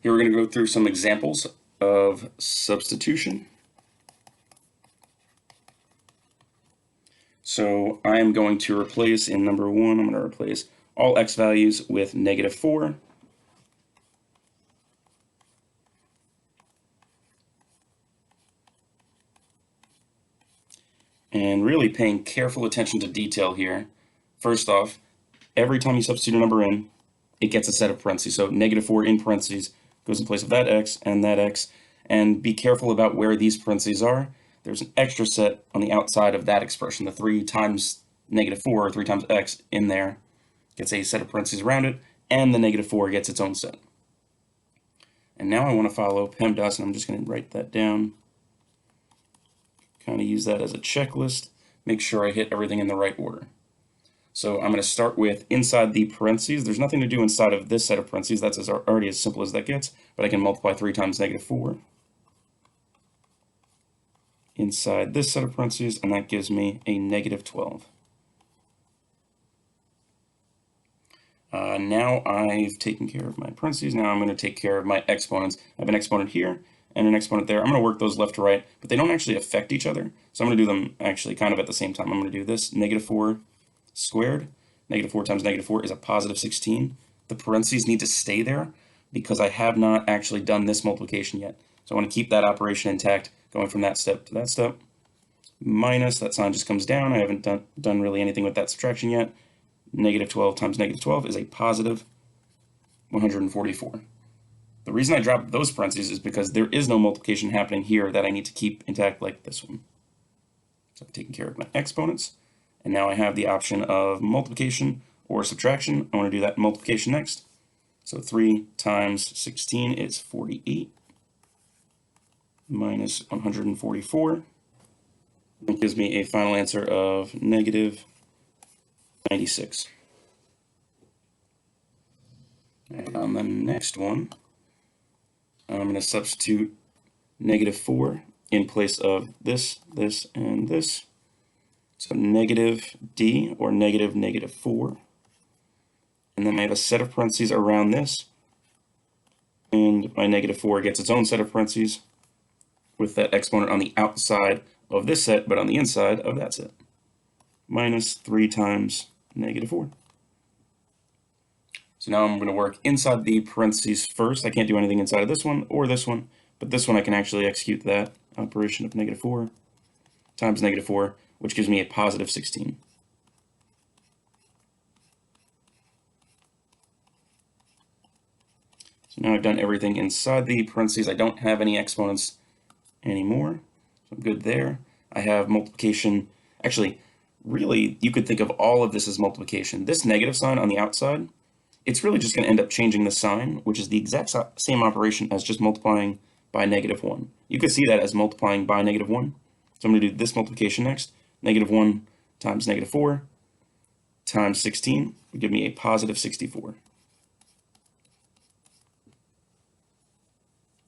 Here we're going to go through some examples of substitution. So I'm going to replace, in number 1, I'm going to replace all x values with -4. And really paying careful attention to detail here. First off, every time you substitute a number in, it gets a set of parentheses. So -4 in parentheses goes in place of that x and that x. And be careful about where these parentheses are. There's an extra set on the outside of that expression. The 3 times -4, or 3 times x in there, gets a set of parentheses around it, and the -4 gets its own set. And now I want to follow PEMDAS, and I'm just going to write that down. Kind of use that as a checklist. Make sure I hit everything in the right order. So I'm going to start with inside the parentheses. There's nothing to do inside of this set of parentheses. That's already as simple as that gets. But I can multiply 3 times -4 inside this set of parentheses, and that gives me a -12. Now I've taken care of my parentheses. Now I'm going to take care of my exponents. I have an exponent here and an exponent there. I'm going to work those left to right, but they don't actually affect each other. So I'm going to do them actually kind of at the same time. I'm going to do this -4 squared. -4 times -4 is a +16. The parentheses need to stay there because I have not actually done this multiplication yet. So I want to keep that operation intact, going from that step to that step. Minus, that sign just comes down. I haven't done really anything with that subtraction yet. -12 times -12 is a +144. The reason I dropped those parentheses is because there is no multiplication happening here that I need to keep intact like this one. So I've taken care of my exponents, and now I have the option of multiplication or subtraction. I want to do that multiplication next. So 3 times 16 is 48 minus 144. That gives me a final answer of -96. And on the next one, I'm going to substitute -4 in place of this, this, and this. So -d, or -4. And then I have a set of parentheses around this. And my -4 gets its own set of parentheses with that exponent on the outside of this set, but on the inside of that set. Minus 3 times -4. So now I'm going to work inside the parentheses first. I can't do anything inside of this one or this one, but this one I can actually execute that operation of -4 times -4, which gives me a +16. So now I've done everything inside the parentheses. I don't have any exponents anymore, so I'm good there. I have multiplication. Actually, really, you could think of all of this as multiplication. This negative sign on the outside, it's really just going to end up changing the sign, which is the exact same operation as just multiplying by -1. You could see that as multiplying by -1. So I'm going to do this multiplication next. -1 times -4 times 16 would give me a +64.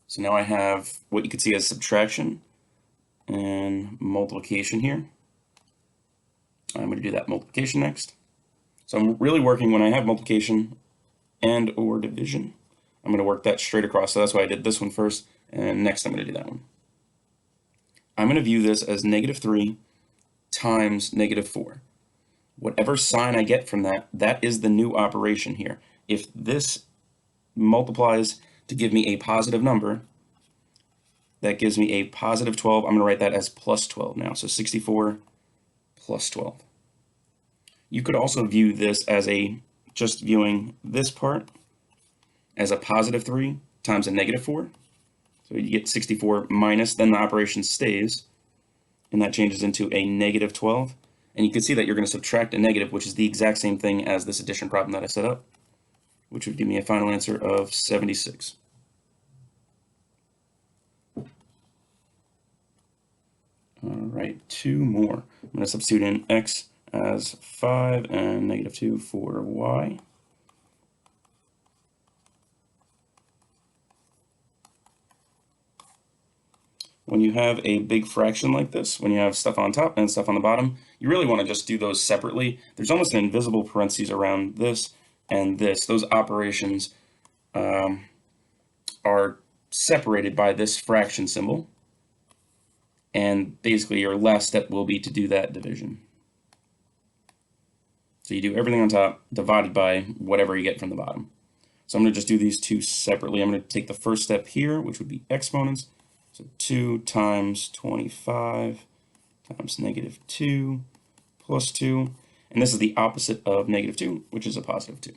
So now I have what you could see as subtraction and multiplication here. I'm going to do that multiplication next. So I'm really working when I have multiplication and or division. I'm going to work that straight across. So that's why I did this one first, and next I'm going to do that one. I'm going to view this as -3 times -4. Whatever sign I get from that, that is the new operation here. If this multiplies to give me a positive number, that gives me a +12. I'm going to write that as +12 now. So 64 plus 12. You could also view this as just viewing this part as a +3 times a -4. So you get 64 minus, then the operation stays, and that changes into a -12. And you can see that you're going to subtract a negative, which is the exact same thing as this addition problem that I set up, which would give me a final answer of 76. All right, 2 more. I'm going to substitute in x as 5 and -2 for y. When you have a big fraction like this, when you have stuff on top and stuff on the bottom, you really want to just do those separately. There's almost an invisible parentheses around this and this. Those operations are separated by this fraction symbol. And basically your last step will be to do that division. So you do everything on top divided by whatever you get from the bottom. So I'm going to just do these two separately. I'm going to take the first step here, which would be exponents. So 2 times 25 times -2 plus 2. And this is the opposite of -2, which is a +2.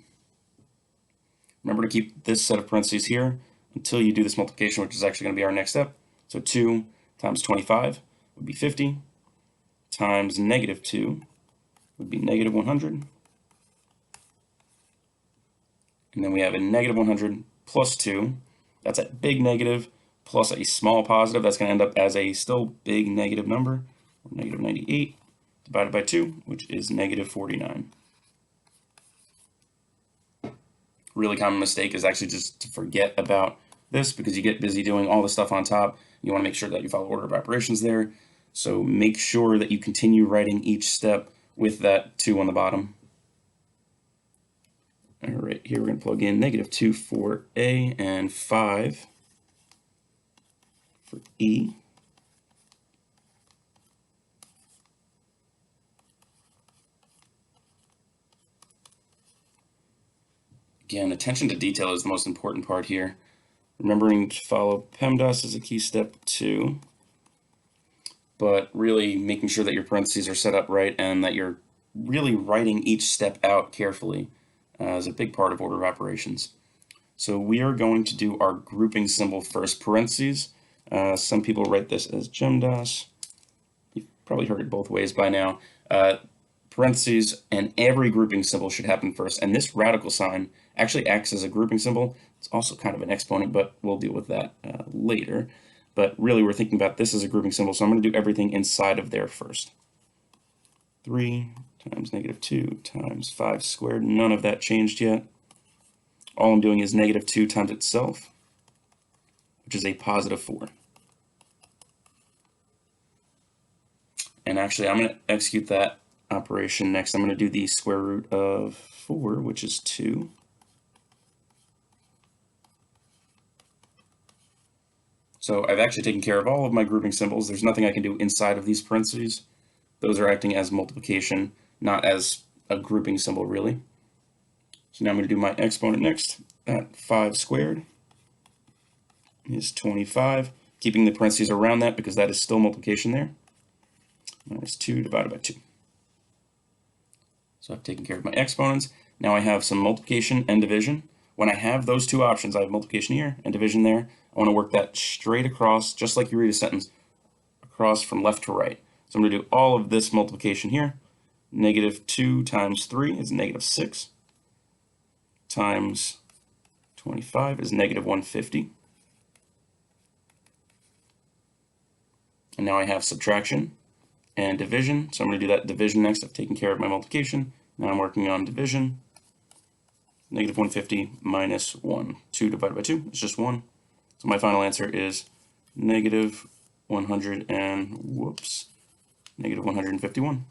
Remember to keep this set of parentheses here until you do this multiplication, which is actually going to be our next step. So 2 times 25 would be 50, times -2 would be -100. And then we have a -100 plus 2. That's a big negative plus a small positive. That's going to end up as a still big negative number, -98 divided by 2, which is -49. Really common mistake is actually just to forget about this because you get busy doing all the stuff on top. You want to make sure that you follow order of operations there. So make sure that you continue writing each step with that 2 on the bottom. All right, here we're going to plug in -2 for A and 5 for E. Again, attention to detail is the most important part here. Remembering to follow PEMDAS is a key step too, but really making sure that your parentheses are set up right and that you're really writing each step out carefully is a big part of order of operations. So we are going to do our grouping symbol first, parentheses. Some people write this as GEMDAS. You've probably heard it both ways by now. Parentheses and every grouping symbol should happen first, and this radical sign actually acts as a grouping symbol. It's also kind of an exponent, but we'll deal with that later. But really we're thinking about this as a grouping symbol, so I'm going to do everything inside of there first. 3 times -2 times 5 squared. None of that changed yet. All I'm doing is -2 times itself, which is a +4. And actually, I'm going to execute that operation next. I'm going to do the square root of 4, which is 2. So I've actually taken care of all of my grouping symbols. There's nothing I can do inside of these parentheses. Those are acting as multiplication, not as a grouping symbol, really. So now I'm going to do my exponent next. That 5 squared is 25, keeping the parentheses around that because that is still multiplication there. Minus 2 divided by 2. So I've taken care of my exponents. Now I have some multiplication and division. When I have those two options, I have multiplication here and division there. I want to work that straight across, just like you read a sentence, across from left to right. So I'm going to do all of this multiplication here. -2 times 3 is -6. Times 25 is -150. And now I have subtraction and division. So I'm going to do that division next. I've taken care of my multiplication. Now I'm working on division. -150 minus 1. 2 divided by 2 is just 1. So my final answer is -151.